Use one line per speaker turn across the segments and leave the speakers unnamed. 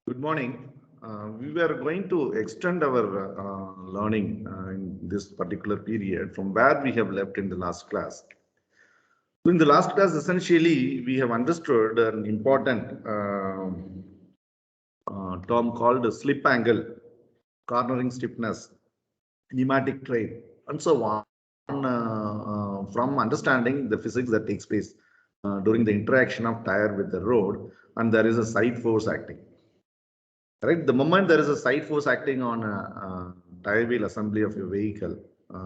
Good morning. We were going to extend our learning in this particular period from where we have left in the last class. So in the last class, essentially, we have understood an important term called slip angle, cornering stiffness, pneumatic tread, and so on. From understanding the physics that takes place during the interaction of tire with the road, and there is a side force acting. Right, the moment there is a side force acting on a tire wheel assembly of your vehicle,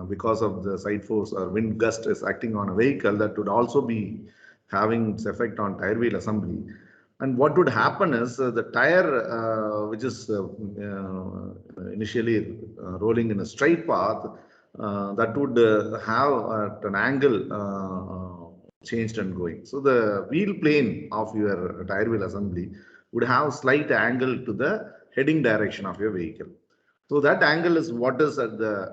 because of the side force or wind gust is acting on a vehicle, that would also be having its effect on tire wheel assembly. And what would happen is the tire, which is initially rolling in a straight path, that would have an angle changed and going. So the wheel plane of your tire wheel assembly would have slight angle to the heading direction of your vehicle. So that angle is what is at the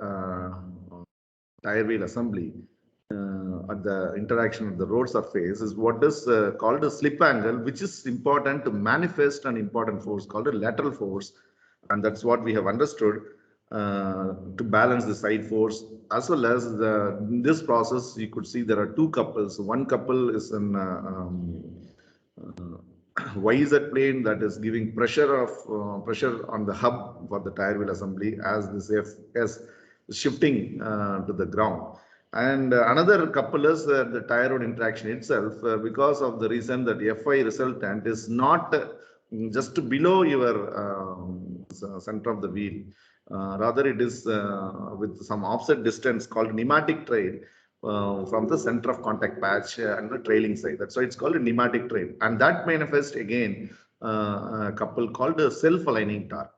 tire wheel assembly at the interaction of the road surface is what is called a slip angle, which is important to manifest an important force called a lateral force. And that's what we have understood to balance the side force, as well as in this process, you could see there are two couples. One couple is in YZ plane that is giving pressure on the hub for the tire wheel assembly as this Fs is shifting to the ground. And another couple is the tire rod interaction itself, because of the reason that Fi resultant is not just below your center of the wheel. Rather, it is with some offset distance called pneumatic tread from the center of contact patch and the trailing side. That's why it's called a pneumatic tread. And that manifests again a couple called a self-aligning torque.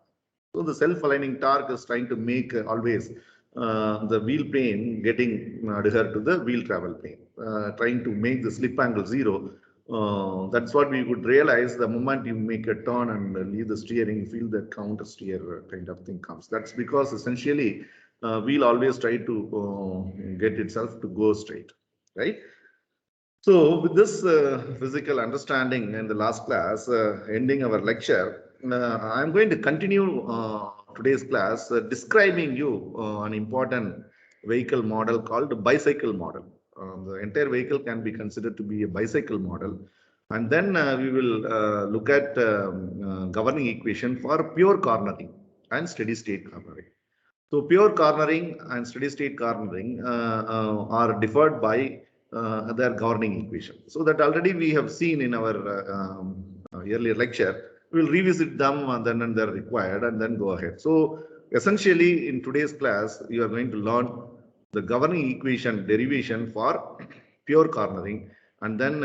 So the self-aligning torque is trying to make always the wheel plane getting adhered to the wheel travel plane, trying to make the slip angle zero. That's what we would realize the moment you make a turn and leave the steering, feel the counter steer kind of thing comes. That's because essentially we'll always try to get itself to go straight, right? So with this physical understanding in the last class, ending our lecture, I'm going to continue today's class describing you an important vehicle model called bicycle model. The entire vehicle can be considered to be a bicycle model. And then we will look at governing equation for pure cornering and steady state cornering. So pure cornering and steady state cornering are differed by their governing equation. So that already we have seen in our earlier lecture. We will revisit them and then they're required and then go ahead. So essentially in today's class, you are going to learn the governing equation derivation for pure cornering, and then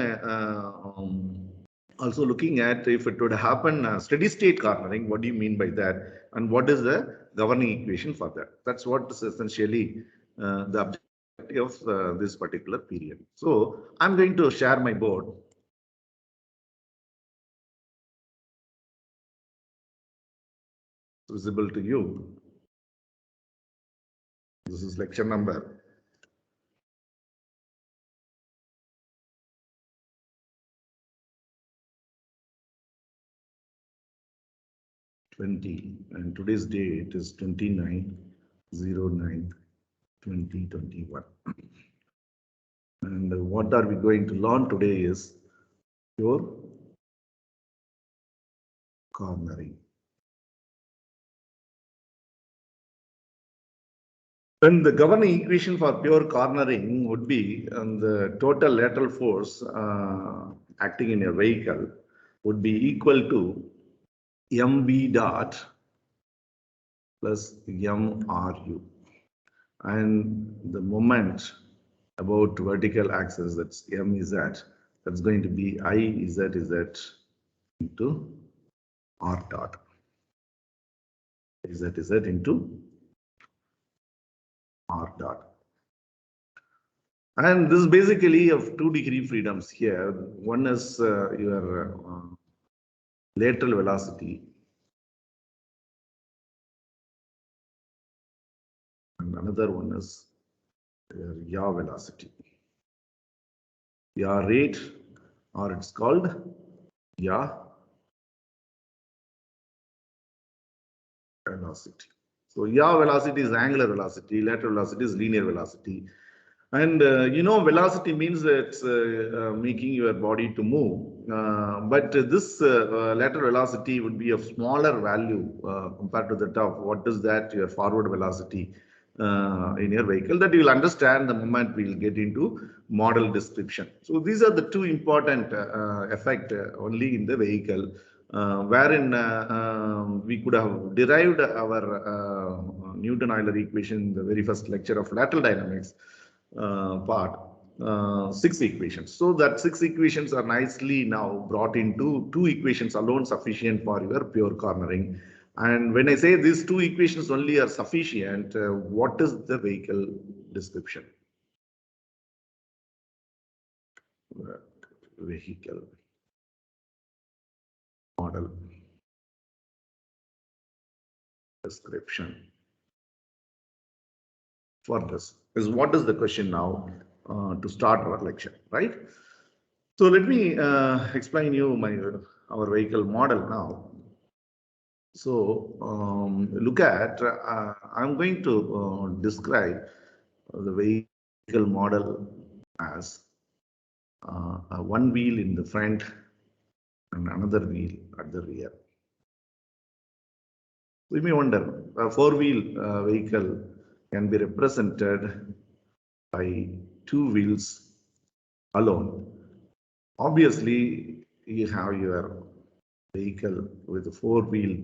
also looking at if it would happen steady state cornering, what do you mean by that, and what is the governing equation for that. That's what is essentially the objective of this particular period. So I'm going to share my board. Visible to you. This is lecture number 20, and today's date is 29/09/2021. And what are we going to learn today is pure cornering. Then the governing equation for pure cornering would be the total lateral force acting in a vehicle would be equal to mv dot plus mru, and the moment about vertical axis, that's mz, that's going to be izz into r dot, izz into r dot. And this is basically of 2 degree freedoms here. One is your lateral velocity, and another one is your yaw velocity, yaw rate, or it's called yaw velocity. So yaw velocity is angular velocity, lateral velocity is linear velocity. And velocity means it's making your body to move. But this lateral velocity would be of smaller value compared to that of what is that your forward velocity in your vehicle, that you will understand the moment we will get into model description. So these are the two important effect only in the vehicle, wherein we could have derived our Newton-Euler equation in the very first lecture of lateral dynamics part, 6 equations. So that 6 equations are nicely now brought into 2 equations alone sufficient for your pure cornering. And when I say these 2 equations only are sufficient, what is the vehicle description? Vehicle model description for this is what is the question now to start our lecture, right? So let me explain you our vehicle model now. So look at, I'm going to describe the vehicle model as one wheel in the front and another wheel at the rear. You may wonder, a 4-wheel vehicle can be represented by 2 wheels alone. Obviously, you have your vehicle with 4 wheels.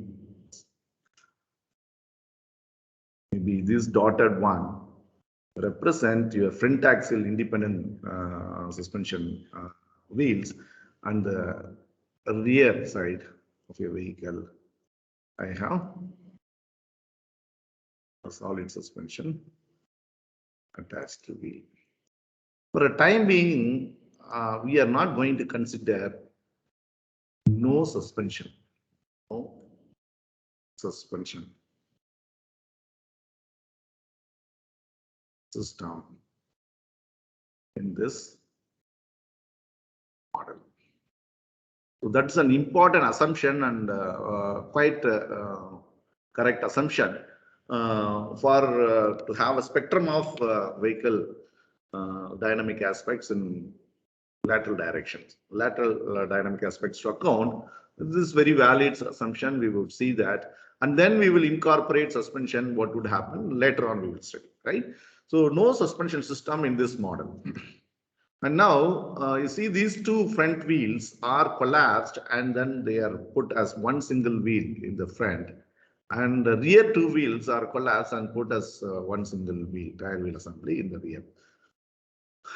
Maybe this dotted one represent your front axle independent suspension wheels, and the rear side of your vehicle I have a solid suspension attached to wheel. For a time being, we are not going to consider no suspension system in this model. So that's an important assumption and quite correct assumption for to have a spectrum of vehicle dynamic aspects in lateral directions, lateral dynamic aspects to account. This is very valid assumption. We would see that, and then we will incorporate suspension. What would happen later on? We will study, right? So no suspension system in this model. And now you see these 2 front wheels are collapsed and then they are put as one single wheel in the front, and the rear 2 wheels are collapsed and put as one single wheel, tire wheel assembly in the rear.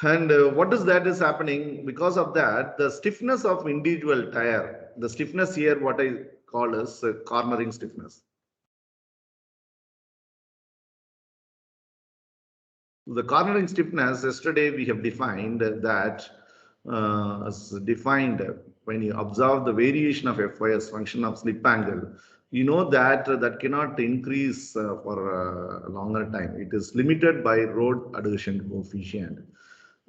And what is that is happening? Because of that, the stiffness of individual tire, the stiffness here, what I call as cornering stiffness. The cornering stiffness, yesterday we have defined that as defined when you observe the variation of Fy as function of slip angle, you know that that cannot increase for a longer time. It is limited by road adhesion coefficient.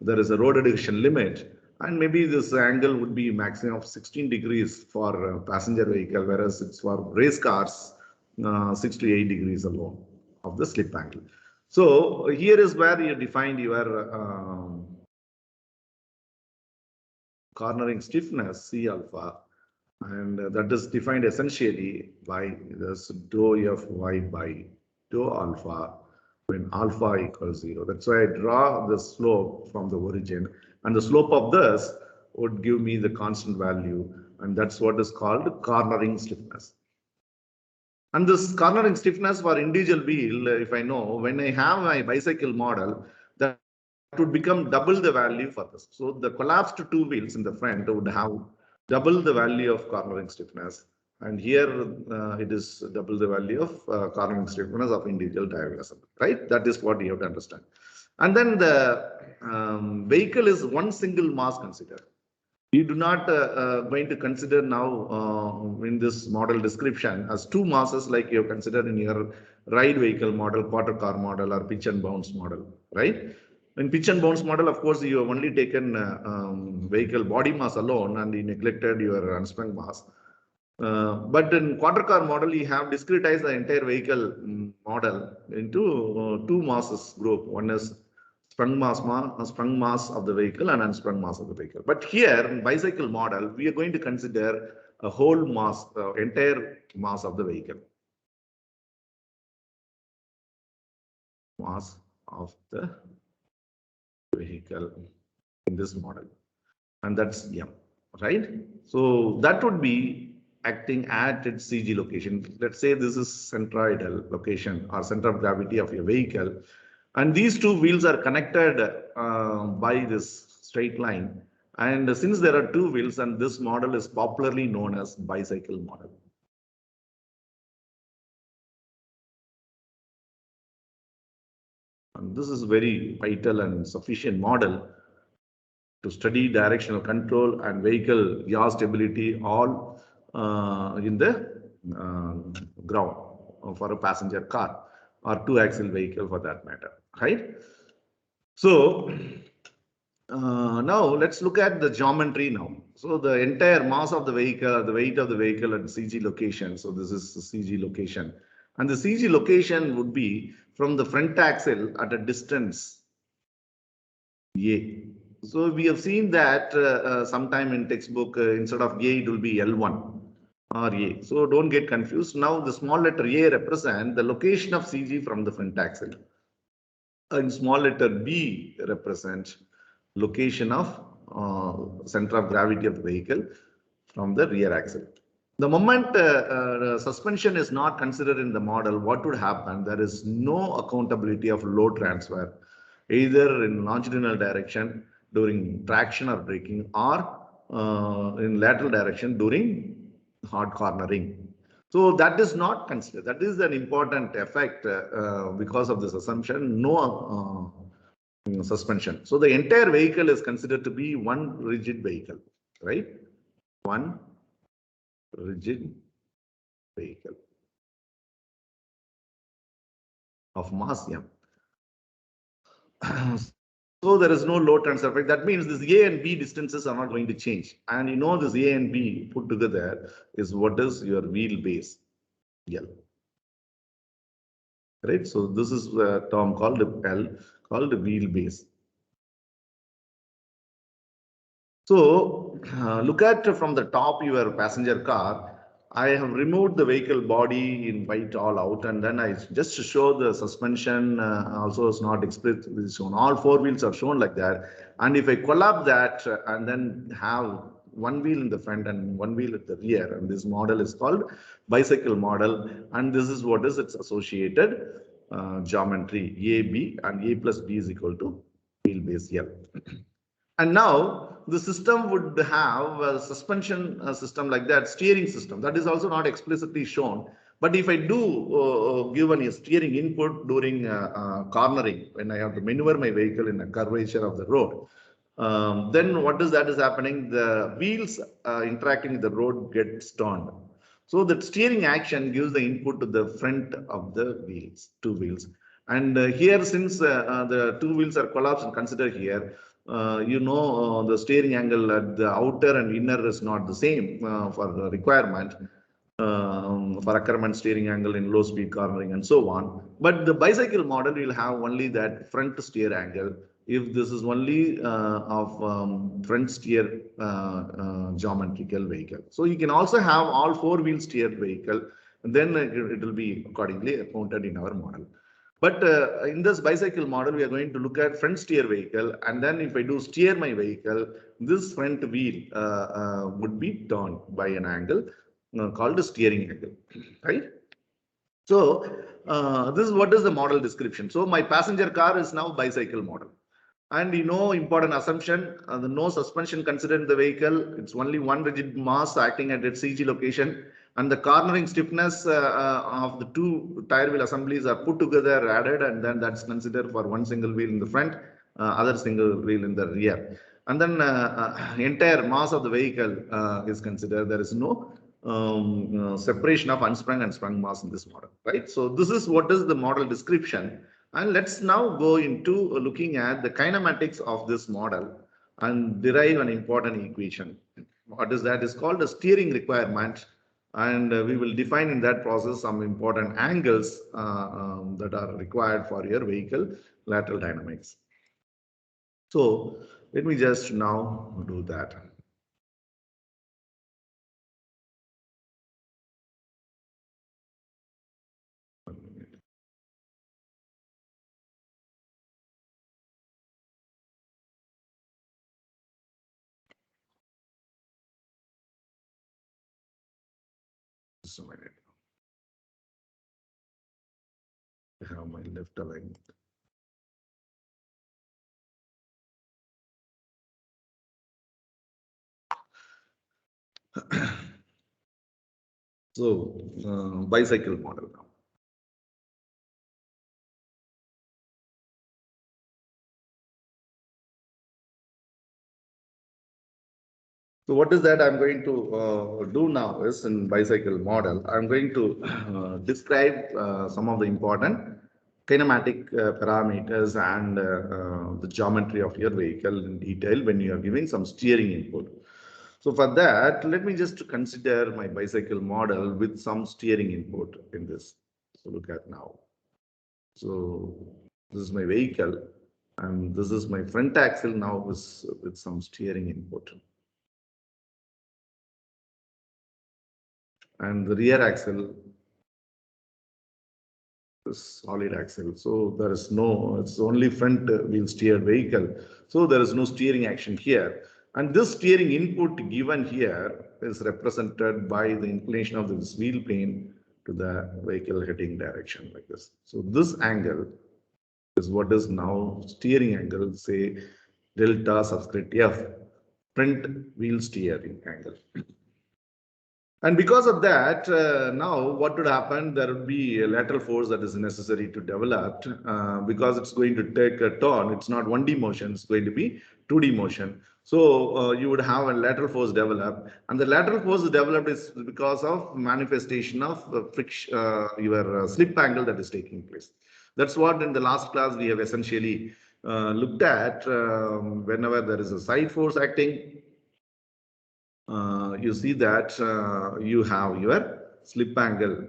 There is a road adhesion limit, and maybe this angle would be maximum of 16 degrees for passenger vehicle, whereas it's for race cars 6 to 8 degrees alone of the slip angle. So here is where you defined your cornering stiffness C alpha, and that is defined essentially by this dou Fy by dou alpha when alpha equals 0. That's why I draw the slope from the origin, and the slope of this would give me the constant value, and that's what is called cornering stiffness. And this cornering stiffness for individual wheel, if I know, when I have my bicycle model, that would become double the value for this. So the collapsed 2 wheels in the front would have double the value of cornering stiffness. And here it is double the value of cornering stiffness of individual tire wheel assembly, right? That is what you have to understand. And then the vehicle is one single mass considered. We do not going to consider now in this model description as 2 masses like you have considered in your ride vehicle model, quarter car model, or pitch and bounce model, right? In pitch and bounce model, of course, you have only taken vehicle body mass alone and you neglected your unsprung mass. But in quadra car model, you have discretized the entire vehicle model into two masses group. One is sprung mass of the vehicle and unsprung mass of the vehicle. But here in bicycle model, we are going to consider a whole mass, entire mass of the vehicle. Mass of the vehicle in this model, and that's M, right? So that would be acting at its CG location. Let's say this is centroidal location or center of gravity of your vehicle, and these two wheels are connected by this straight line. And since there are two wheels, and this model is popularly known as bicycle model. And this is very vital and sufficient model to study directional control and vehicle yaw stability all in the ground for a passenger car or two-axle vehicle for that matter, right? So now let's look at the geometry now. So the entire mass of the vehicle, the weight of the vehicle at CG location. So this is the CG location. And the CG location would be from the front axle at a distance A. So we have seen that sometime in textbook, instead of A, it will be L1 or A. So don't get confused. Now the small letter A represent the location of CG from the front axle. And small letter B represent location of center of gravity of the vehicle from the rear axle. The moment suspension is not considered in the model, what would happen? There is no accountability of load transfer, either in longitudinal direction during traction or braking, or in lateral direction during hard cornering. So that is not considered. That is an important effect because of this assumption, no suspension. So the entire vehicle is considered to be one rigid vehicle, right? One rigid vehicle of mass M. So there is no load transfer effect. That means this A and B distances are not going to change. And you know this A and B put together is what is your wheelbase, L. Right? So this is a term called L, called wheelbase. So look at from the top your passenger car. I have removed the vehicle body in white all out, and then I just show the suspension also is not explicitly shown. All four wheels are shown like that. And if I collapse that and then have one wheel in the front and one wheel at the rear, and this model is called bicycle model, and this is what is its associated geometry AB, and A plus B is equal to wheelbase L. And now the system would have a suspension system like that, steering system. That is also not explicitly shown. But if I do give a steering input during cornering, when I have to maneuver my vehicle in a curvature of the road, then what is that is happening? The wheels interacting with the road gets turned. So the steering action gives the input to the front of the wheels, two wheels. And here, since the two wheels are collapsed and consider here, the steering angle at the outer and inner is not the same for the requirement for ackerman steering angle in low speed cornering and so on. But the bicycle model will have only that front steer angle. If this is only of front steer geometrical vehicle. So you can also have all four wheel steered vehicle, and then it will be accordingly accounted in our model. But in this bicycle model, we are going to look at front steer vehicle. And then if I do steer my vehicle, this front wheel would be turned by an angle called the steering angle, right? So this is what is the model description. So my passenger car is now bicycle model. And important assumption, the no suspension considered in the vehicle. It's only one rigid mass acting at its CG location. And the cornering stiffness of the two tire wheel assemblies are put together, added, and then that's considered for one single wheel in the front, other single wheel in the rear. And then entire mass of the vehicle is considered. There is no separation of unsprung and sprung mass in this model, right? So this is what is the model description. And let's now go into looking at the kinematics of this model and derive an important equation. What is that? Is called a steering requirement And we will define in that process some important angles that are required for your vehicle lateral dynamics. So let me just now do that. Just a minute. I have my left alignment. So bicycle model now. So what is that I'm going to do now is in bicycle model, I'm going to describe some of the important kinematic parameters and the geometry of your vehicle in detail when you are giving some steering input. So for that, let me just consider my bicycle model with some steering input in this. So look at now. So this is my vehicle and this is my front axle now with some steering input. And the rear axle is solid axle. So there is no, it's only front wheel steered vehicle. So there is no steering action here. And this steering input given here is represented by the inclination of this wheel plane to the vehicle heading direction like this. So this angle is what is now steering angle, say delta subscript F, front wheel steering angle. And because of that, now what would happen? There would be a lateral force that is necessary to develop because it's going to take a turn. It's not 1D motion, it's going to be 2D motion. So you would have a lateral force develop, and the lateral force developed is because of manifestation of friction, your slip angle that is taking place. That's what in the last class we have essentially looked at. Whenever there is a side force acting, you see that you have your slip angle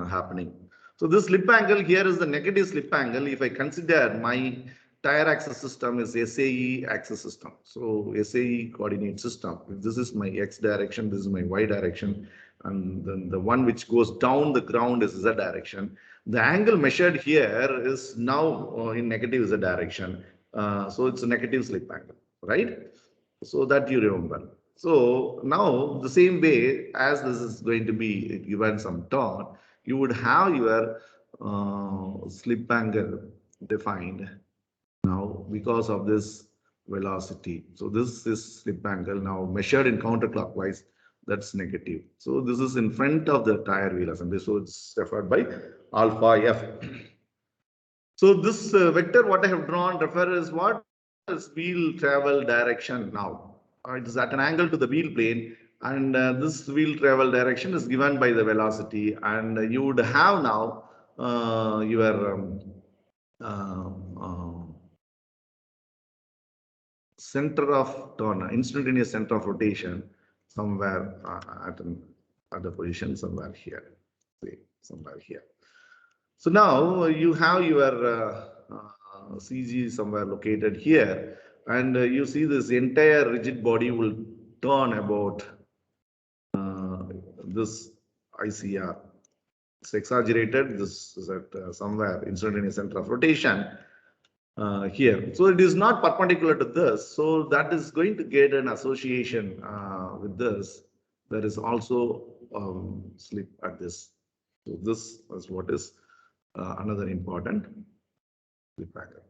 happening. So this slip angle here is the negative slip angle. If I consider my tire axis system is SAE axis system. So SAE coordinate system. If this is my X direction, this is my Y direction, and then the one which goes down the ground is Z direction. The angle measured here is now in negative Z direction. So it's a negative slip angle, right? So that you remember. So now the same way as this is going to be given some turn, you would have your slip angle defined now because of this velocity. So this is slip angle now measured in counterclockwise, that's negative. So this is in front of the tire wheel assembly. So it's referred by alpha F. So this vector what I have drawn refer is what is wheel travel direction now. It is at an angle to the wheel plane, and this wheel travel direction is given by the velocity, and you would have now your center of turn, instantaneous center of rotation somewhere at a position somewhere here, say somewhere here. So now you have your CG somewhere located here, and you see this entire rigid body will turn about this ICR. It's exaggerated. This is at somewhere instantaneous center of rotation here. So it is not perpendicular to this. So that is going to get an association with this. There is also slip at this. So this is what is another important slip angle.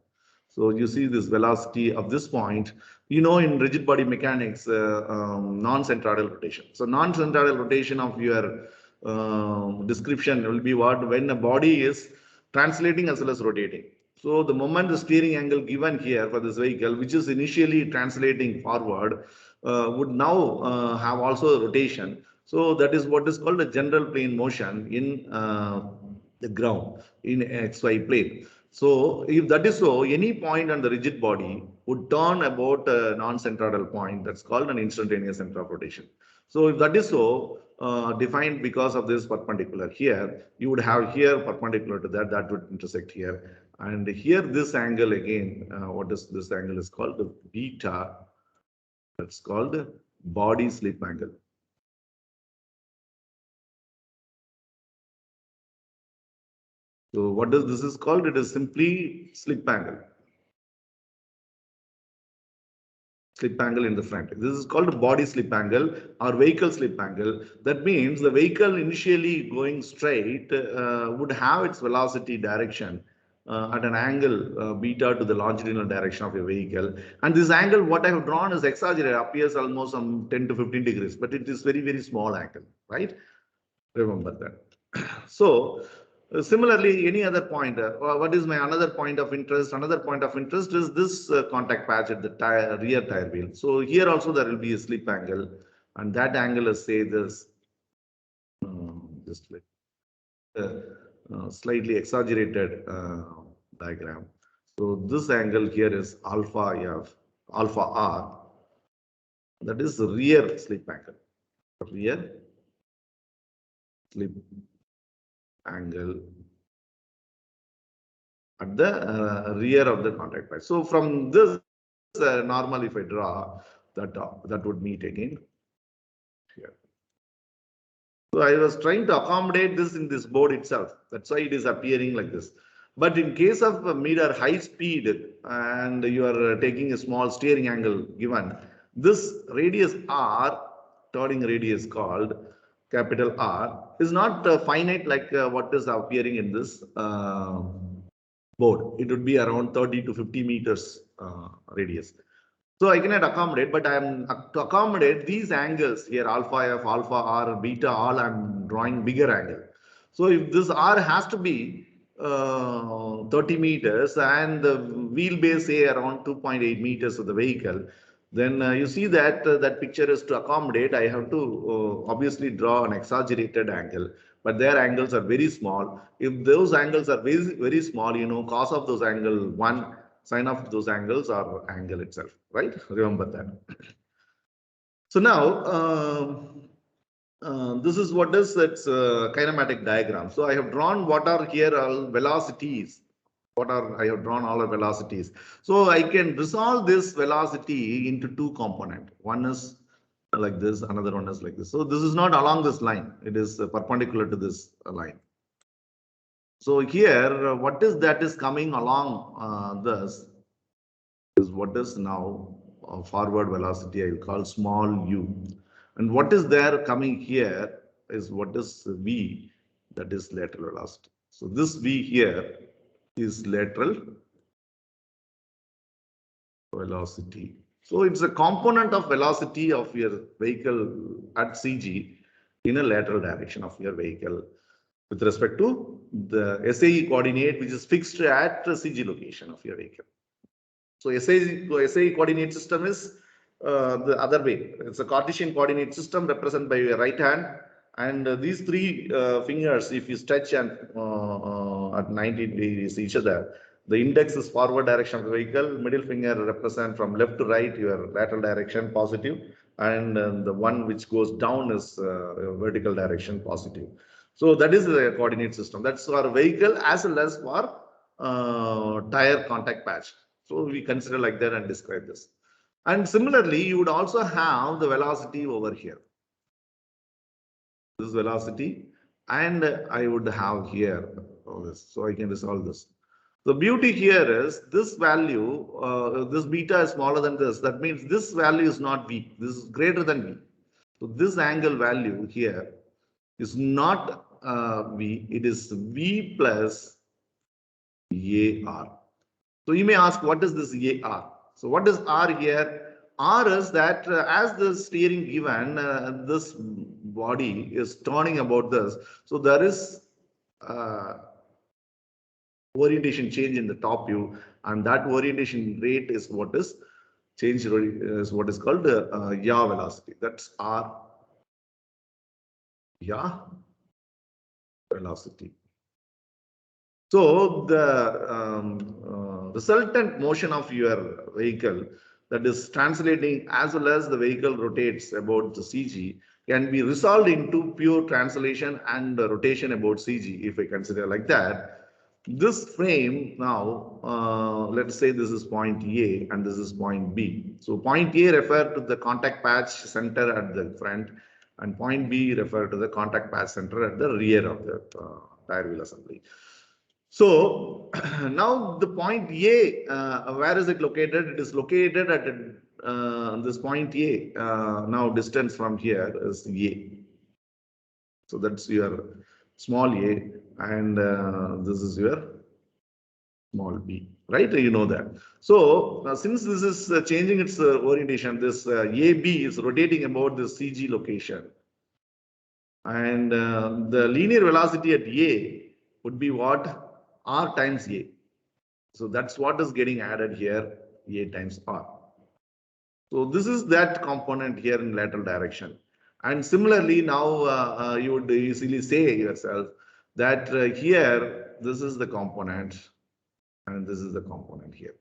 So you see this velocity of this point, you know, in rigid body mechanics, non-centroidal rotation. So non-centroidal rotation of your description will be what? When a body is translating as well as rotating. So the moment the steering angle given here for this vehicle, which is initially translating forward, would now have also a rotation. So that is what is called a general plane motion in the ground in XY plane. So if that is so, any point on the rigid body would turn about a non-centroidal point. That's called an instantaneous center of rotation. So if that is so, defined because of this perpendicular here. You would have here perpendicular to that, that would intersect here. And here this angle again, what is this angle is called the beta. That's called body slip angle. So what does this is called? It is simply slip angle. Slip angle in the front. This is called body slip angle or vehicle slip angle. That means the vehicle initially going straight would have its velocity direction at an angle beta to the longitudinal direction of your vehicle. And this angle, what I have drawn is exaggerated, appears almost some 10 to 15 degrees, but it is very, very small angle, right? Remember that. So, similarly, any other point, what is my another point of interest? Another point of interest is this contact patch at the rear tire wheel. So here also there will be a slip angle, and that angle is say this, just like slightly exaggerated diagram. So this angle here is alpha F, alpha R. That is rear slip angle. Rear slip angle at the rear of the contact patch. So from this normal, if I draw that, that would meet again here. So I was trying to accommodate this in this board itself. That's why it is appearing like this. But in case of a meter high speed and you are taking a small steering angle given, this radius R, turning radius called capital R, is not finite like what is appearing in this board. It would be around 30 to 50 meters radius. So I cannot accommodate, but I am to accommodate these angles here, alpha F, alpha R, beta, all I am drawing bigger angle. So if this R has to be 30 meters and the wheelbase say around 2.8 meters of the vehicle, then you see that that picture is to accommodate. I have to obviously draw an exaggerated angle, but their angles are very small. If those angles are very, very small, you know, cos of those angle 1, sine of those angles are angle itself, right? Remember that. So now, this is what is its kinematic diagram. So I have drawn what are here all velocities. I have drawn all the velocities. So I can resolve this velocity into two components. One is like this, another one is like this. So this is not along this line. It is perpendicular to this line. So here, what is that is coming along this is what is now forward velocity I will call small u. And what is there coming here is what is v, that is lateral velocity. So this v here is lateral velocity. So it's a component of velocity of your vehicle at CG in a lateral direction of your vehicle with respect to the SAE coordinate, which is fixed at the CG location of your vehicle. So SAE coordinate system is the other way. It's a Cartesian coordinate system represented by your right hand, and these three fingers, if you stretch and at 90 degrees each other, the index is forward direction of the vehicle, middle finger represent from left to right your lateral direction positive, and the one which goes down is vertical direction positive. So that is the coordinate system. That's for vehicle as well as for tire contact patch. So we consider like that and describe this. And similarly, you would also have the velocity over here. This velocity, and I would have here all this. So I can resolve this. The beauty here is this value, this beta is smaller than this. That means this value is not V. This is greater than V. So this angle value here is not V. It is V plus AR. So you may ask, what is this AR? So what is R here? R is that as the steering given, this body is turning about this. So there is orientation change in the top view, and that orientation rate is what is changed, is what is called yaw velocity. That's R yaw velocity. So the resultant motion of your vehicle, that is translating as well as the vehicle rotates about the CG, can be resolved into pure translation and rotation about CG, if I consider like that. This frame now, let's say this is point A and this is point B. So point A refer to the contact patch center at the front, and point B refer to the contact patch center at the rear of the tire wheel assembly. So now the point A, where is it located? It is located at this point A. Now distance from here is A. So that's your small a, and this is your small b, right? You know that. So since this is changing its orientation, this AB is rotating about the CG location. And the linear velocity at A would be what? R times A. So that's what is getting added here, A times R. So this is that component here in lateral direction. And similarly, now you would easily say yourself that here, this is the component and this is the component here.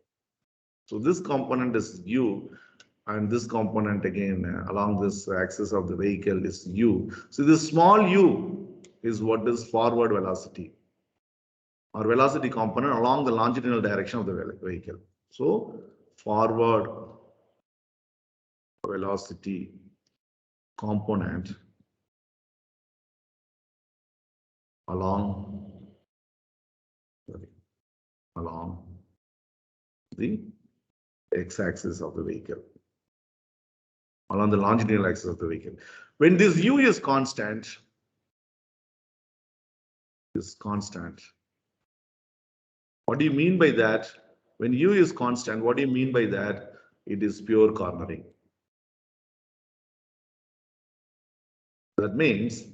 So this component is U, and this component again along this axis of the vehicle is U. So this small u is what is forward velocity or velocity component along the longitudinal direction of the vehicle. So forward velocity component along the x-axis of the vehicle, along the longitudinal axis of the vehicle. When this u is constant, what do you mean by that? When u is constant, what do you mean by that? It is pure cornering. That means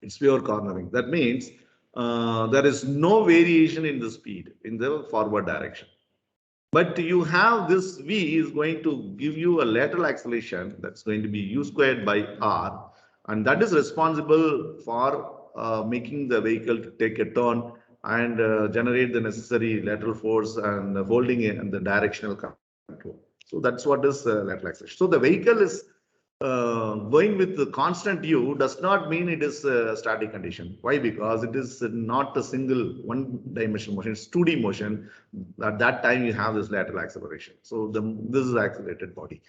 it's pure cornering. That means there is no variation in the speed in the forward direction. But you have this v is going to give you a lateral acceleration that's going to be u squared by r, and that is responsible for making the vehicle to take a turn and generate the necessary lateral force and holding and the directional control. So that's what is lateral acceleration. So the vehicle is going with the constant u does not mean it is a static condition. Why? Because it is not a single one-dimensional motion, it's 2D motion. At that time, you have this lateral acceleration. So this is accelerated body,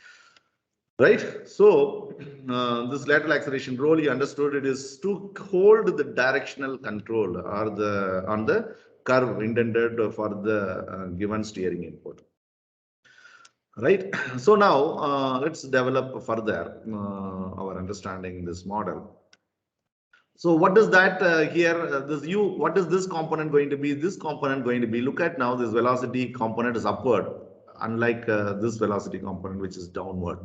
right? So this lateral acceleration role, you understood it is to hold the directional control or on the curve intended for the given steering input. Right. So now let's develop further our understanding in this model. So what is that here? This u, what is this component going to be? This component going to be, look at now, this velocity component is upward, unlike this velocity component, which is downward.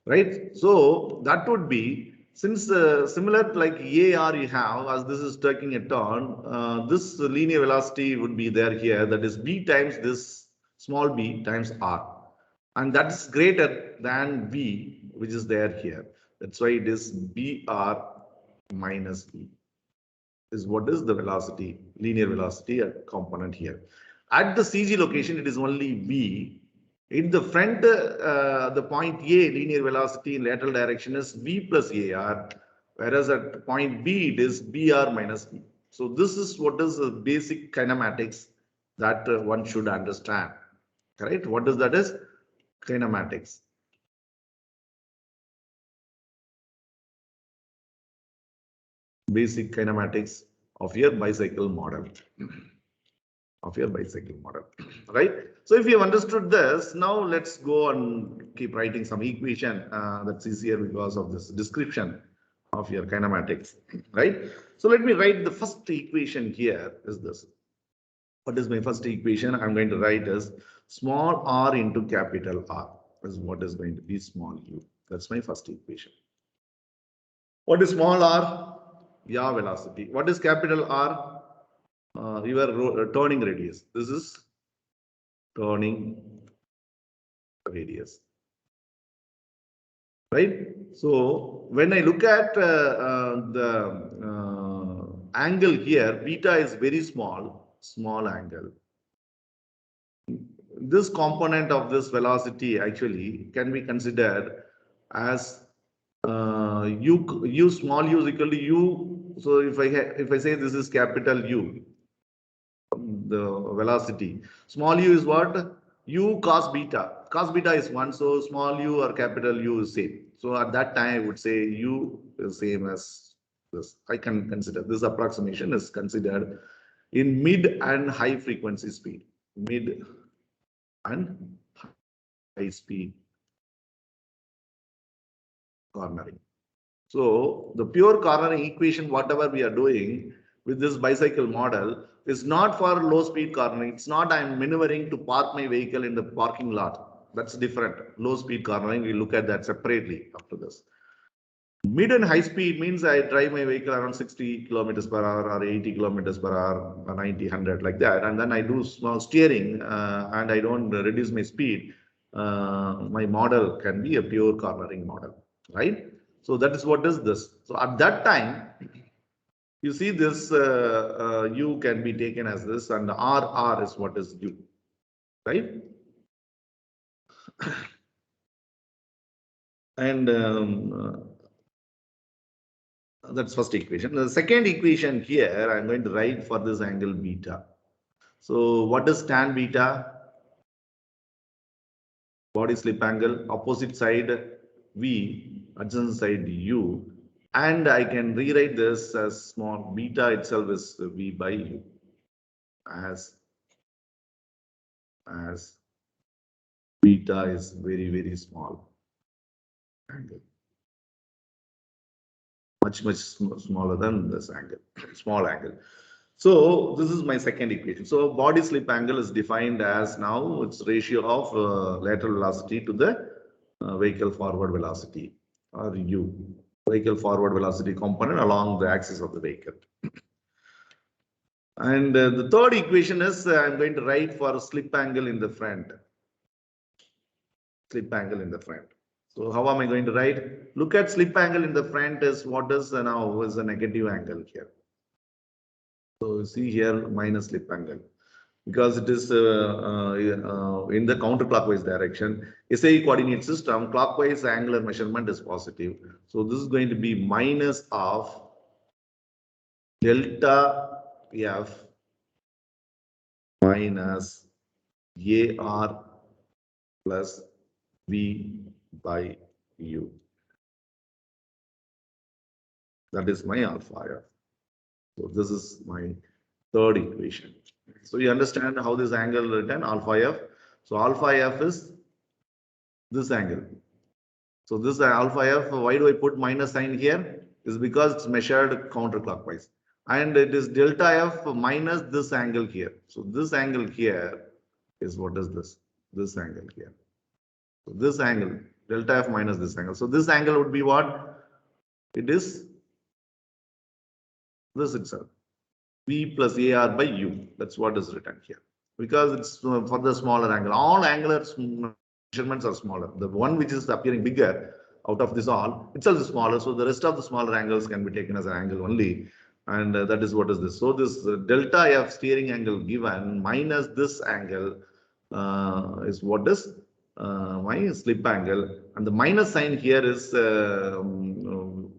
Right. So that would be, since similar like AR you have, as this is taking a turn, this linear velocity would be there here. That is B times this small b times R. And that's greater than V, which is there here. That's why it is BR minus V is what is the velocity, linear velocity component here. At the CG location, it is only V. In the front, the point A, linear velocity in lateral direction is V plus AR, whereas at point B, it is BR minus V. So this is what is the basic kinematics that one should understand, correct? What is that is? Kinematics. Basic kinematics of your bicycle model. Right? So if you have understood this, now let's go and keep writing some equation that's easier because of this description of your kinematics, right? So let me write the first equation here is this. What is my first equation? I'm going to write as small r into capital R is what is going to be small u. That's my first equation. What is small r? Yaw velocity. What is capital R? Your turning radius. This is turning radius. Right? So when I look at the angle here, beta is very small angle. This component of this velocity actually can be considered as u small u is equal to u. So if I say this is capital U, the velocity, small u is what? U cos beta. Cos beta is 1, so small u or capital U is same. So at that time, I would say u is same as this. I can consider this approximation is considered in mid and high frequency speed. Mid and high speed cornering. So the pure cornering equation, whatever we are doing with this bicycle model, is not for low speed cornering. It's not I'm maneuvering to park my vehicle in the parking lot. That's different. Low speed cornering, we look at that separately after this. Mid and high speed means I drive my vehicle around 60 kilometers per hour or 80 kilometers per hour or 90, 100 like that. And then I do small steering and I don't reduce my speed. My model can be a pure cornering model, right? So that is what is this. So at that time, you see this U can be taken as this and R is what is U, right? And that's first equation. The second equation here, I'm going to write for this angle beta. So what is tan beta? Body slip angle, opposite side V, adjacent side U. And I can rewrite this as small beta itself is V by U as beta is very, very small angle. Much smaller than this angle, small angle. So this is my second equation. So body slip angle is defined as now its ratio of lateral velocity to the vehicle forward velocity or U, vehicle forward velocity component along the axis of the vehicle. And the third equation is I'm going to write for slip angle in the front. Slip angle in the front. So how am I going to write? Look at slip angle in the front is what is now is a negative angle here. So see here minus slip angle because it is in the counterclockwise direction. SI coordinate system clockwise angular measurement is positive. So this is going to be minus of delta F minus AR plus V by U. That is my alpha F. So this is my third equation. So you understand how this angle written alpha F. So alpha F is this angle. So this alpha F, why do I put minus sign here? Is because it's measured counterclockwise. And it is delta F minus this angle here. So this angle here is what is this? This angle here. So this angle, delta F minus this angle. So this angle would be what? It is this itself. V plus AR by U. That's what is written here. Because it's for the smaller angle. All angular measurements are smaller. The one which is appearing bigger out of this all itself is smaller. So the rest of the smaller angles can be taken as an angle only. And that is what is this. So this delta F steering angle given minus this angle is what is my slip angle. And the minus sign here is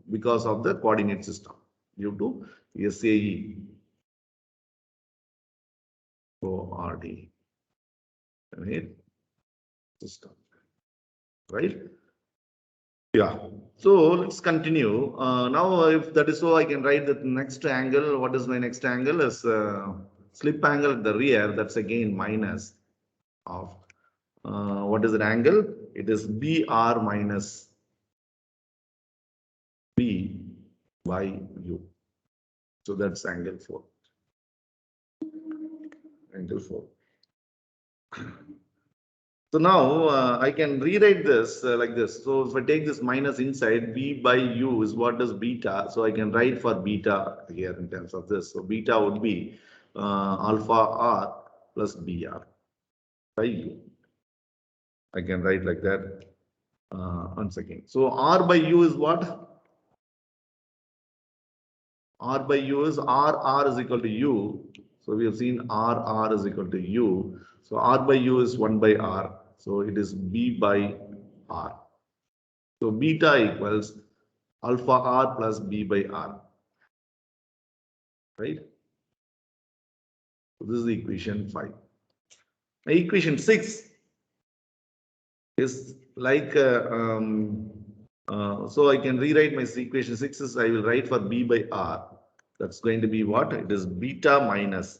because of the coordinate system due to SAE. ORD, right? System, right? Yeah. So let's continue. Now, if that is so, I can write the next angle. What is my next angle? Is slip angle at the rear. That's again minus of what is the angle? It is BR minus B by U. So that's angle 4. Angle 4. So now I can rewrite this like this. So if I take this minus inside, V by U is what is beta. So I can write for beta here in terms of this. So beta would be alpha R plus BR by U. I can write like that once again. So R by U is what? R by U is R is equal to U. So we have seen R is equal to U. So R by U is 1 by R. So it is B by R. So beta equals alpha r plus b by r, right? So this is equation 5. Equation 6 is like, so I can rewrite my equation 6 is I will write for b by r. That's going to be what? It is beta minus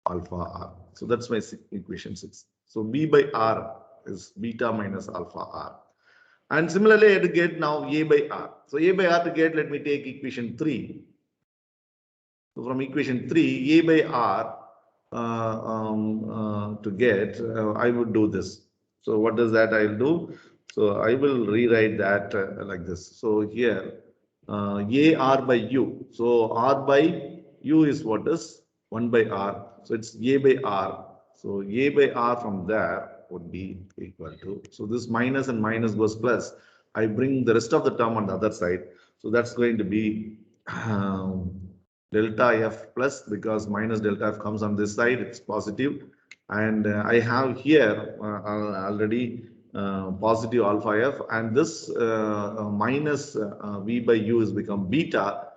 alpha r. So that's my equation 6. So b by r is beta minus alpha r. And similarly, I have to get now a by r. So a by r to get, let me take equation 3. So from equation 3, a by r to get, I would do this. So what does that I'll do? So I will rewrite that like this. So here, a r by u. So r by u is what is 1 by r. So it's a by r. So a by r from there would be equal to. So this minus and minus goes plus. I bring the rest of the term on the other side. So that's going to be delta f plus, because minus delta f comes on this side, it's positive. And I have here already positive alpha f, and this minus v by u is become beta.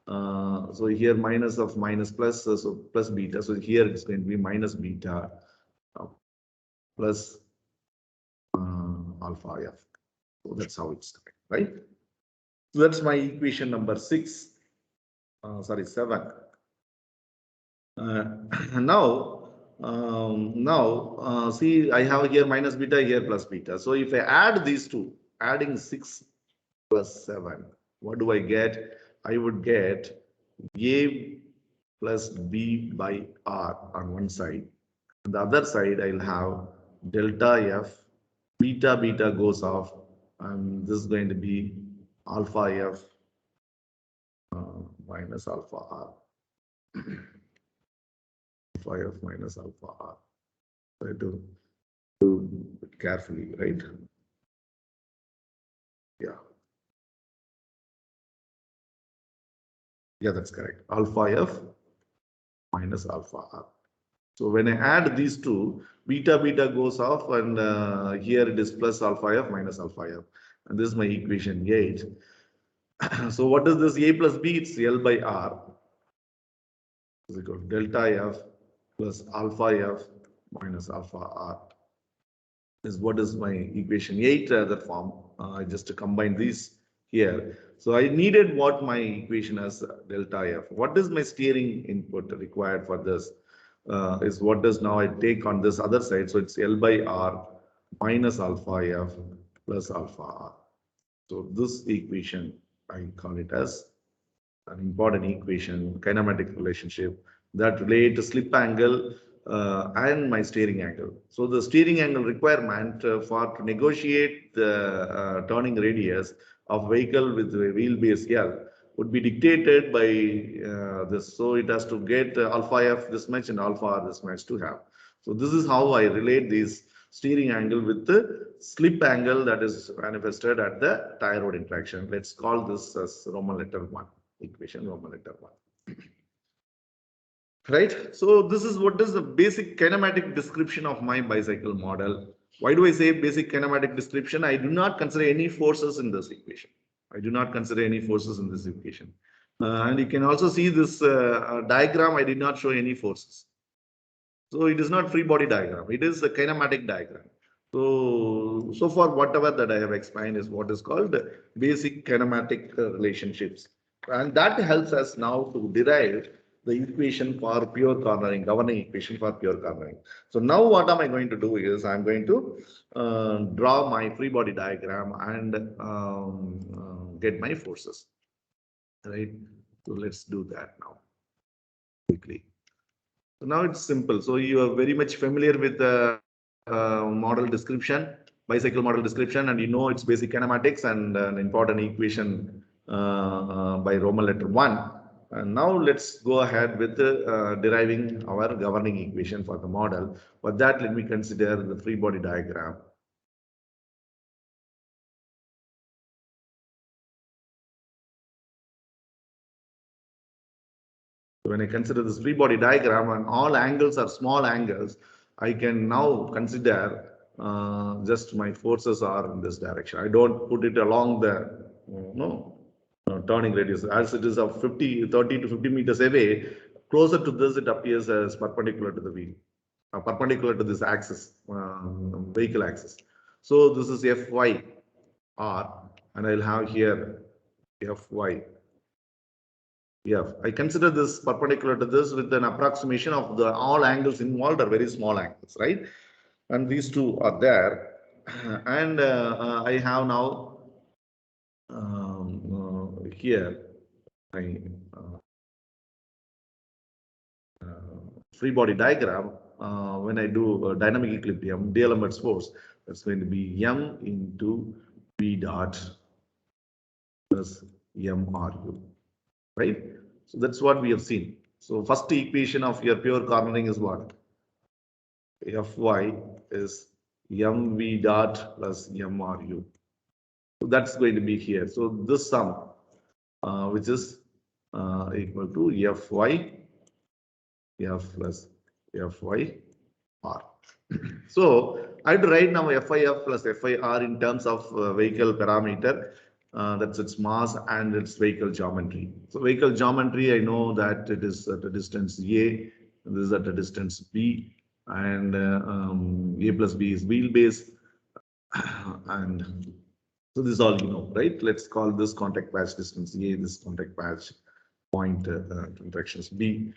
So here minus of minus plus, so plus beta. So here it's going to be minus beta plus alpha f. So that's how it's right. So that's my equation number 6. Sorry, 7. Now, see, I have here minus beta, here plus beta. So if I add these two, adding 6 plus 7, what do I get? I would get a plus b by r on one side. On the other side, I'll have delta f, beta goes off, and this is going to be alpha f minus alpha r. Alpha f minus alpha r. Try to do it carefully, right? Yeah. Yeah, that's correct. Alpha f minus alpha r. So when I add these two, beta goes off, and here it is plus alpha f minus alpha f. And this is my equation 8. So what is this a plus b? It's L by r is equal to delta f plus alpha f minus alpha r. Is what is my equation 8 that form. I just combine these here. So I needed what my equation as delta f. What is my steering input required for this? Is what does now I take on this other side. So it's L by r minus alpha f plus alpha r. So this equation, I call it as an important equation, kinematic relationship that relate slip angle and my steering angle. So the steering angle requirement for to negotiate the turning radius of vehicle with wheelbase L would be dictated by this. So it has to get alpha f this much and alpha r this much to have. So this is how I relate this steering angle with the slip angle that is manifested at the tie rod interaction. Let's call this as Roman letter 1. Equation Roman letter 1. Right. So this is what is the basic kinematic description of my bicycle model. Why do I say basic kinematic description? I do not consider any forces in this equation. I do not consider any forces in this equation. And you can also see this diagram. I did not show any forces. So it is not free body diagram. It is a kinematic diagram. So far whatever that I have explained is what is called basic kinematic relationships. And that helps us now to derive the equation for pure cornering, governing equation for pure cornering. So now what am I going to do is I'm going to draw my free body diagram and get my forces. Right. So let's do that now quickly. So now it's simple. So you are very much familiar with the model description, bicycle model description, and you know its basic kinematics and an important equation by Roman letter 1. And now let's go ahead with deriving our governing equation for the model. For that, let me consider the free body diagram. So when I consider this free body diagram and all angles are small angles, I can now consider just my forces are in this direction. I don't put it along the turning radius. As it is of 30 to 50 meters away, closer to this, it appears as perpendicular to the wheel, perpendicular to this axis, vehicle axis. So this is Fy R, and I'll have here Fy. I consider this perpendicular to this with an approximation of the all angles involved are very small angles, right? And these two are there. And I have now here my free body diagram. When I do dynamic equilibrium, D'Alembert's force, that's going to be M into V dot plus MRU, right? So that's what we have seen. So first equation of your pure cornering is what? Fy is mv dot plus mru. So that's going to be here. So this sum, which is equal to Fy F plus Fy R. So I have to write now FIF plus FIR in terms of vehicle parameter. That's its mass and its vehicle geometry. So vehicle geometry, I know that it is at a distance A, this is at a distance B, and A plus B is wheelbase. And so this is all you know, right? Let's call this contact patch distance A, this contact patch point directions B.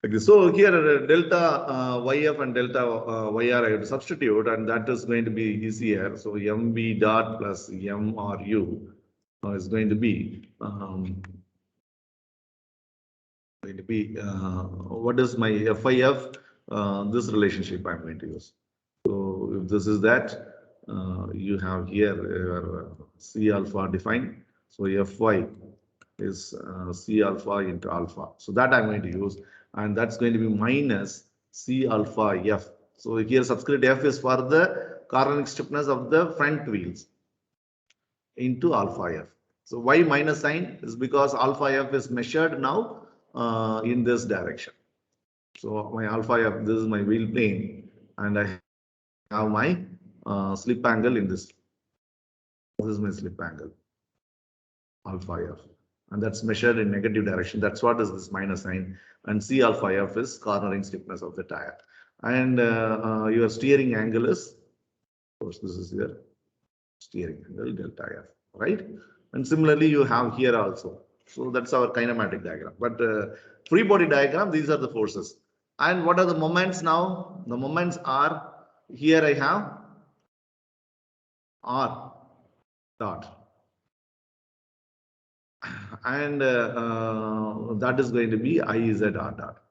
Okay, so here delta YF and delta YR I have to substitute, and that is going to be easier. So MB dot plus MRU is going to be what is my FIF? This relationship I'm going to use. So if this is that, you have here C alpha defined. So Fy is C alpha into alpha. So that I'm going to use, and that's going to be minus C alpha F. So here subscript F is for the cornering stiffness of the front wheels into alpha F. So why minus sign is because alpha F is measured now in this direction. So my alpha F, this is my wheel plane, and I have my slip angle in this. This is my slip angle, alpha F. And that's measured in negative direction. That's what is this minus sign. And C alpha F is cornering stiffness of the tire. And your steering angle is, of course, this is your steering angle, delta F, right? And similarly, you have here also. So that's our kinematic diagram. But free body diagram, these are the forces. And what are the moments now? The moments are, here I have R dot. And that is going to be IZ R dot.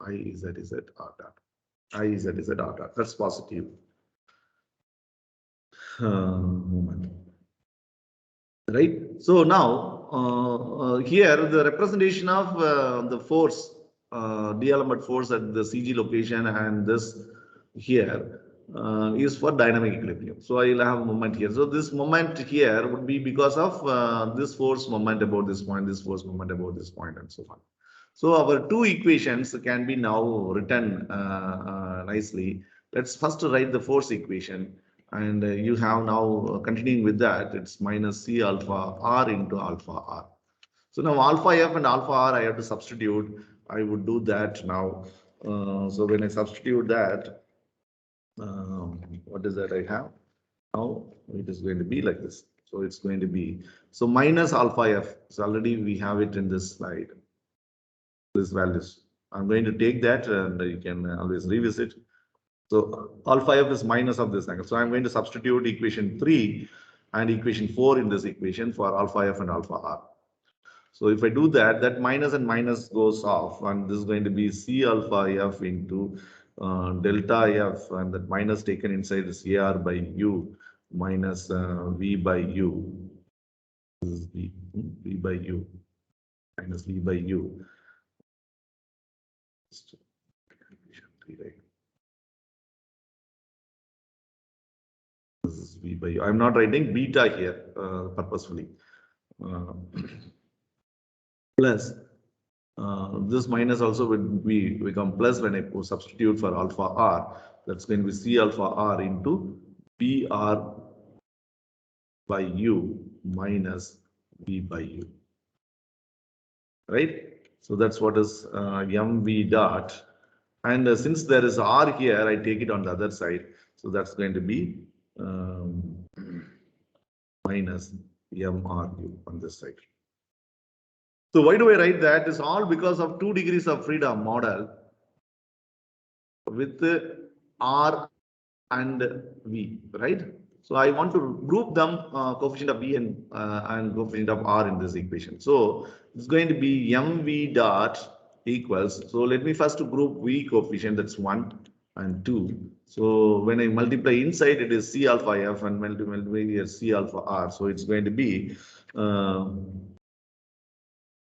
IZ R dot. IZ R dot. That's positive. Moment. Right. So now here the representation of the force, D'Alembert force at the CG location, and this here is for dynamic equilibrium. So I will have a moment here. So this moment here would be because of this force moment about this point, this force moment about this point, and so on. So our two equations can be now written nicely. Let's first write the force equation. And you have now continuing with that, it's minus C alpha R into alpha R. So now alpha F and alpha R I have to substitute. I would do that now. So when I substitute that, what is that I have? Now it is going to be like this. So it's going to be, so minus alpha F. So already we have it in this slide, this values. I'm going to take that, and you can always revisit. So alpha F is minus of this angle. So I'm going to substitute equation 3 and equation 4 in this equation for alpha F and alpha R. So if I do that, that minus and minus goes off, and this is going to be C alpha F into delta F, and that minus taken inside is AR by U minus V by U. This is V by U minus V by U. Equation 3, right? This is V by U. I'm not writing beta here purposefully. Plus This minus also would become plus when I substitute for alpha r. That's going to be C alpha r into B r by u minus B by u. Right? So that's what is mv dot. And since there is r here, I take it on the other side. So that's going to be minus mru on this side. So why do I write that? It's all because of 2 degrees of freedom model with R and V, right? So I want to group them, coefficient of V and coefficient of R in this equation. So it's going to be mv dot equals, so let me first group V coefficient, that's 1 and 2. So when I multiply inside, it is C alpha F, and multiply here C alpha R. So it's going to be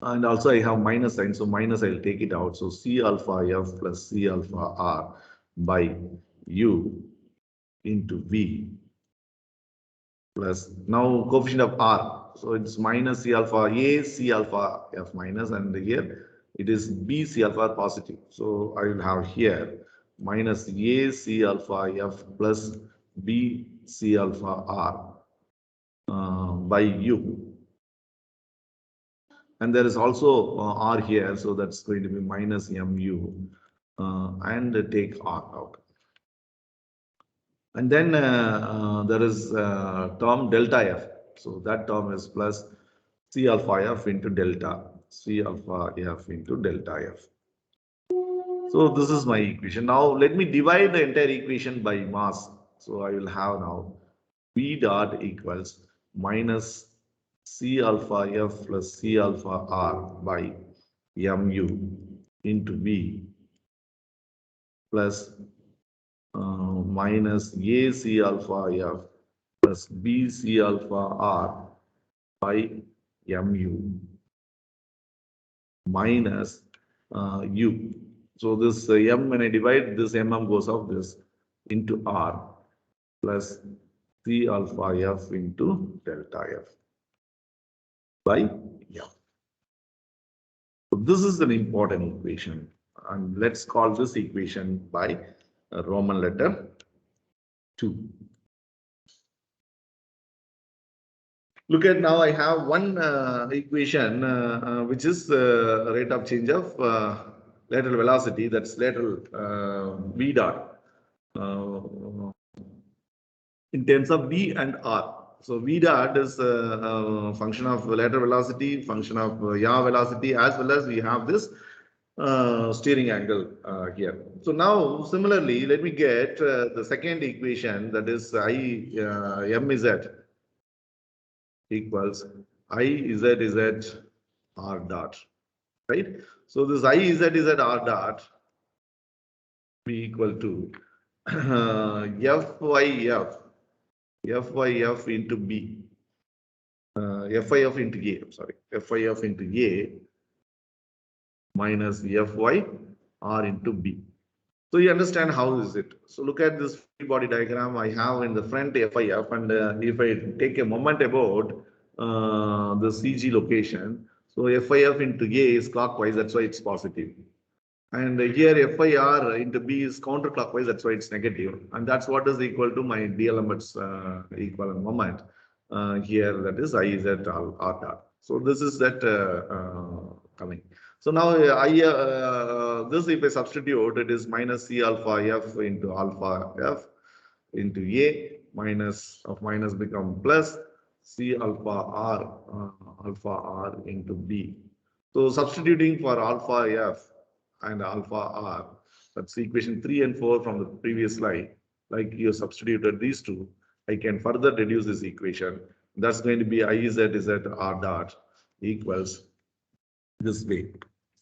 and also I have minus sign, so minus I'll take it out. So C alpha F plus C alpha R by U into V plus, now coefficient of R. So it's minus C alpha A, C alpha F minus, and here it is B C alpha positive. So I will have here minus A C alpha F plus B C alpha R by U. And there is also R here, so that's going to be minus mu and take R out. And then there is term delta F. So that term is plus C alpha F into delta, C alpha F into delta F. So this is my equation. Now let me divide the entire equation by mass. So I will have now V dot equals minus C alpha F plus C alpha R by mu into V plus minus A C alpha F plus B C alpha R by mu minus U. So this m, when I divide this, mm goes off, this into R plus C alpha F into delta F by m. So this is an important equation, and let's call this equation by Roman letter 2. Look at now, I have one equation which is rate of change of lateral velocity, that's lateral v dot in terms of v and r. So v dot is a function of lateral velocity, function of yaw velocity, as well as we have this steering angle here. So now similarly, let me get the second equation, that is mz equals IZZ R dot, right? So this IZZ R dot be equal to FYF into B, FIF into A, I'm sorry, FIF into A minus FY R into B. So you understand how is it. So look at this free body diagram. I have in the front FIF, and if I take a moment about the CG location, so FIF into A is clockwise, that's why it's positive. And here FIR into B is counterclockwise, that's why it's negative. And that's what is equal to my DLM's equivalent moment here, that is IZ R dot. So this is that coming. So now this, if I substitute, it is minus C alpha F into alpha F into A, minus of minus become plus C alpha R into B. So substituting for alpha F and alpha R, that's equation 3 and 4 from the previous slide. Like you substituted these two, I can further reduce this equation. That's going to be IZZ R dot equals this way.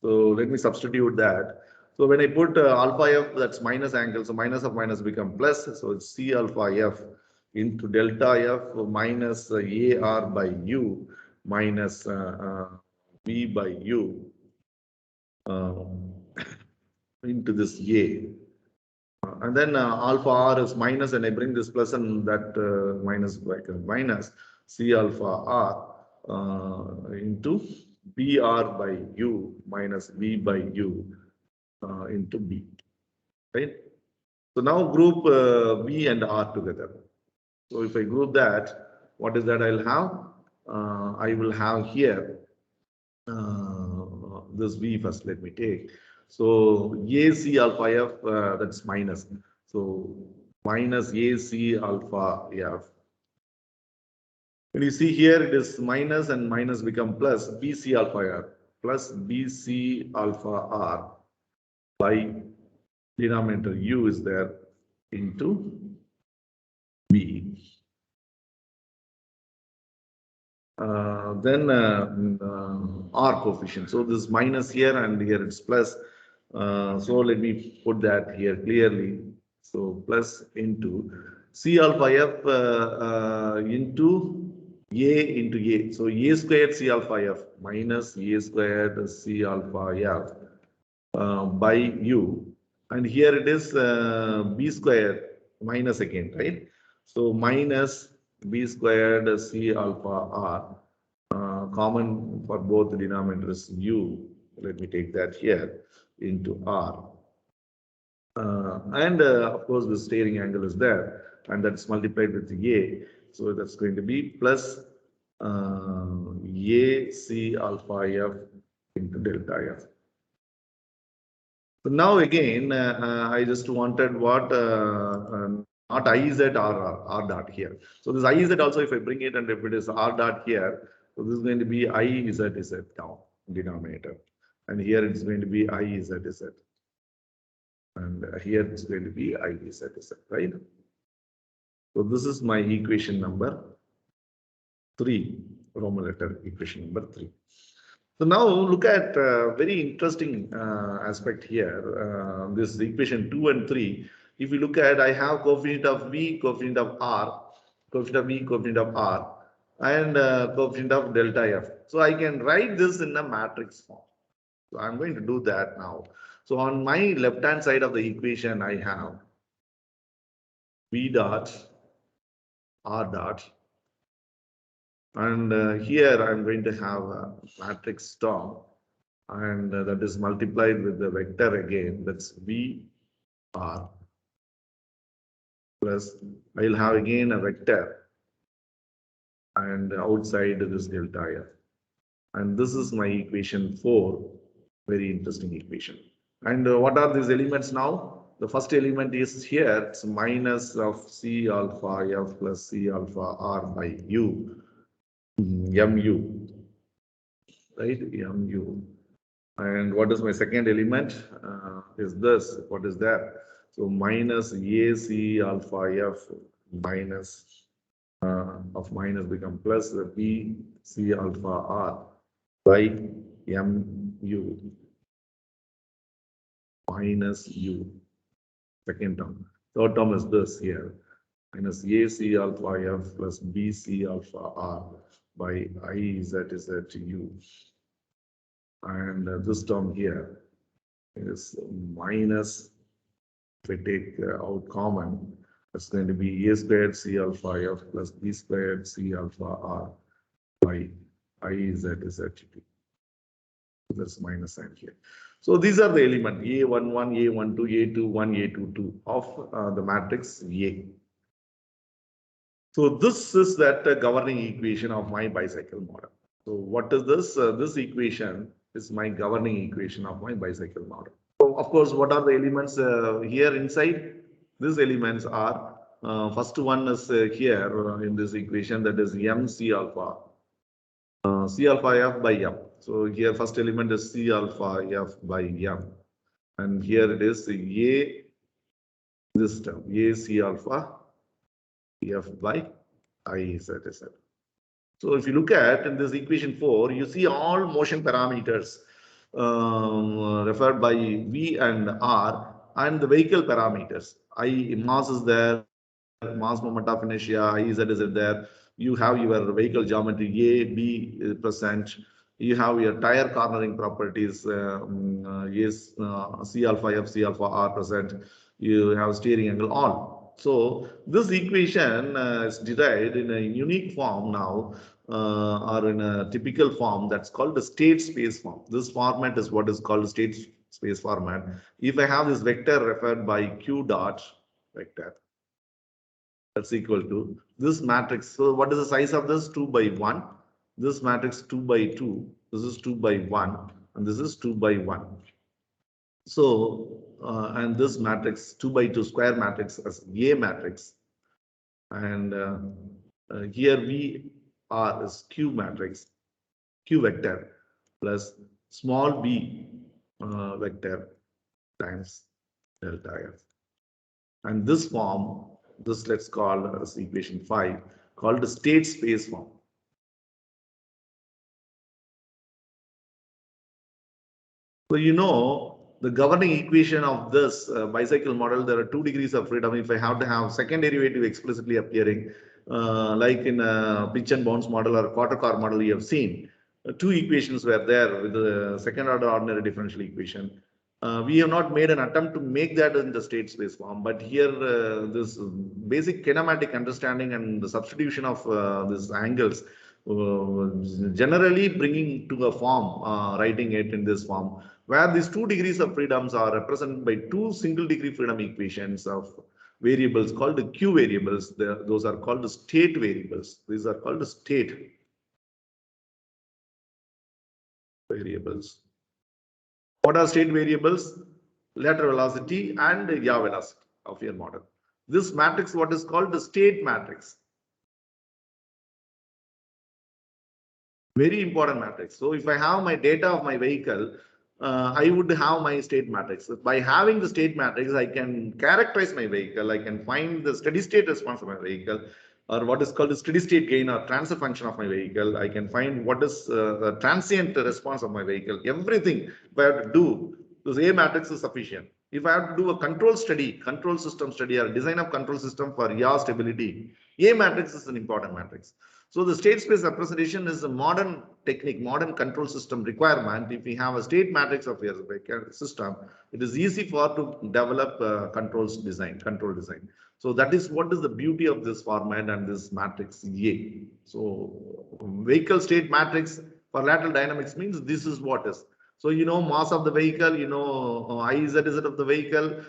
So let me substitute that. So when I put alpha F, that's minus angle. So minus of minus become plus. So it's C alpha F into delta F minus AR by U minus V by U into this A. And then alpha R is minus, and I bring this plus, and that minus bracket minus C alpha R into BR by U minus V by U into B, right? So now group V and R together. So if I group that, what is that I'll have? I will have here this V first, let me take. So AC alpha F, that's minus. So minus AC alpha F. When you see here, it is minus and minus become plus BC alpha R plus BC alpha R by denominator U is there into B. Then R coefficient. So this minus here and here it's plus. So let me put that here clearly. So plus into C alpha F into A into A. So A squared C alpha F minus A squared C alpha F by U. And here it is B squared minus again, right? So minus B squared C alpha R. Common for both the denominators U. Let me take that here into R. And of course, the steering angle is there, and that's multiplied with A. So that's going to be plus A C alpha F into delta F. So now again, I just wanted what not IZ R dot here. So this IZ also, if I bring it and if it is R dot here, so this is going to be IZ down denominator, and here it's going to be IZ, and here it's going to be IZ, right? So this is my equation number 3, Roman letter equation number 3. So now look at very interesting aspect here. This equation 2 and 3. If you look at, I have coefficient of V, coefficient of R, coefficient of V, coefficient of R, and coefficient of delta F. So I can write this in a matrix form. So I'm going to do that now. So on my left hand side of the equation, I have V dot, R dot, and here I'm going to have a matrix term, and that is multiplied with the vector again, that's V R, plus I'll have again a vector, and outside this delta F. And this is my equation 4, very interesting equation. And what are these elements now? The first element is here, it's minus of C alpha F plus C alpha R by U, MU, right, MU. And what is my second element? Is this, what is that? So minus AC alpha F minus of minus become plus the B C alpha R by MU minus U. Second term. Third term is this here, minus AC alpha F plus BC alpha R by IZZU. And this term here is minus, if I take out common, it's going to be A squared C alpha F plus B squared C alpha R by IZZU. That's minus sign here. So these are the elements A11, A12, A21, A22 of the matrix A. So this is that governing equation of my bicycle model. So what is this? This equation is my governing equation of my bicycle model. So of course, what are the elements here inside? These elements are, first one is here in this equation, that is MC alpha, C alpha F by M. So here first element is C alpha F by M. And here it is A, this term, A C alpha F by I, etc. So if you look at in this equation 4, you see all motion parameters referred by V and R, and the vehicle parameters. Mass is there, mass, moment of inertia, IZ is there. You have your vehicle geometry A, B present. You have your tire cornering properties, yes, C alpha F, C alpha R present. You have steering angle, all. So this equation is derived in a unique form now or in a typical form that's called the state space form. This format is what is called state space format. If I have this vector referred by q dot vector, that's equal to this matrix. So what is the size of this? 2 by 1. This matrix 2 by 2. This is 2 by 1. And this is 2 by 1. So, and this matrix 2 by 2 square matrix as A matrix. And here V R is Q matrix, Q vector plus small b vector times delta F. And this form, this let's call as equation 5, called the state space form. So you know the governing equation of this bicycle model, there are 2 degrees of freedom. If I have to have second derivative explicitly appearing, like in a pitch and bounce model or quarter car model you have seen, 2 equations were there with the second order ordinary differential equation. We have not made an attempt to make that in the state space form, but here this basic kinematic understanding and the substitution of these angles generally bringing to a form, writing it in this form, where these 2 degrees of freedoms are represented by 2 single degree freedom equations of variables called the Q variables. Those are called the state variables. These are called the state variables. What are state variables? Lateral velocity and yaw velocity of your model. This matrix, what is called the state matrix. Very important matrix. So if I have my data of my vehicle, I would have my state matrix. By having the state matrix, I can characterize my vehicle. I can find the steady state response of my vehicle, or what is called the steady state gain or transfer function of my vehicle. I can find what is the transient response of my vehicle. Everything if I have to do, this A matrix is sufficient. If I have to do a control study, control system study, or design of control system for yaw stability, A matrix is an important matrix. So the state space representation is a modern technique, modern control system requirement. If we have a state matrix of your system, it is easy for to develop controls design, control design. So that is what is the beauty of this format and this matrix A. So vehicle state matrix for lateral dynamics means this is what is. So you know mass of the vehicle, you know IZZ of the vehicle,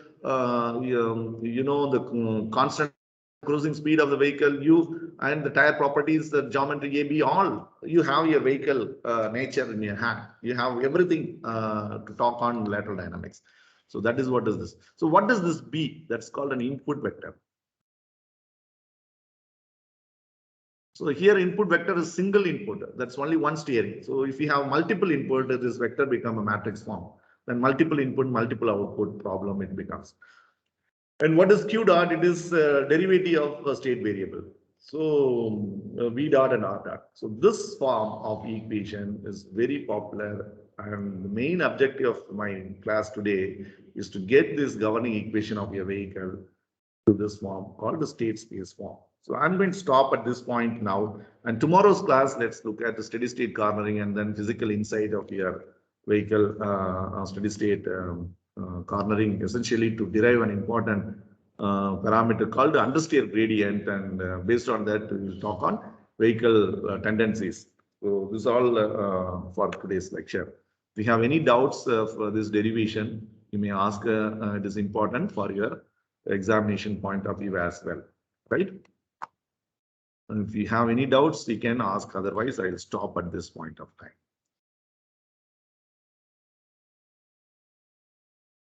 you know the constant cruising speed of the vehicle, U, and the tire properties, the geometry AB, all you have your vehicle nature in your hand. You have everything to talk on lateral dynamics. So that is what is this. So what is this B? That's called an input vector. So here input vector is single input. That's only one steering. So if you have multiple input, this vector become a matrix form. Then multiple input, multiple output problem it becomes. And what is Q dot? It is derivative of a state variable. So V dot and R dot. So this form of equation is very popular, and the main objective of my class today is to get this governing equation of your vehicle to this form called the state space form. So I'm going to stop at this point now, and tomorrow's class, let's look at the steady state cornering and then physical insight of your vehicle steady state cornering, essentially to derive an important parameter called the understeer gradient, and based on that we will talk on vehicle tendencies. So this is all for today's lecture. If you have any doubts for this derivation, you may ask. It is important for your examination point of view as well, right? And if you have any doubts, you can ask. Otherwise, I'll stop at this point of time.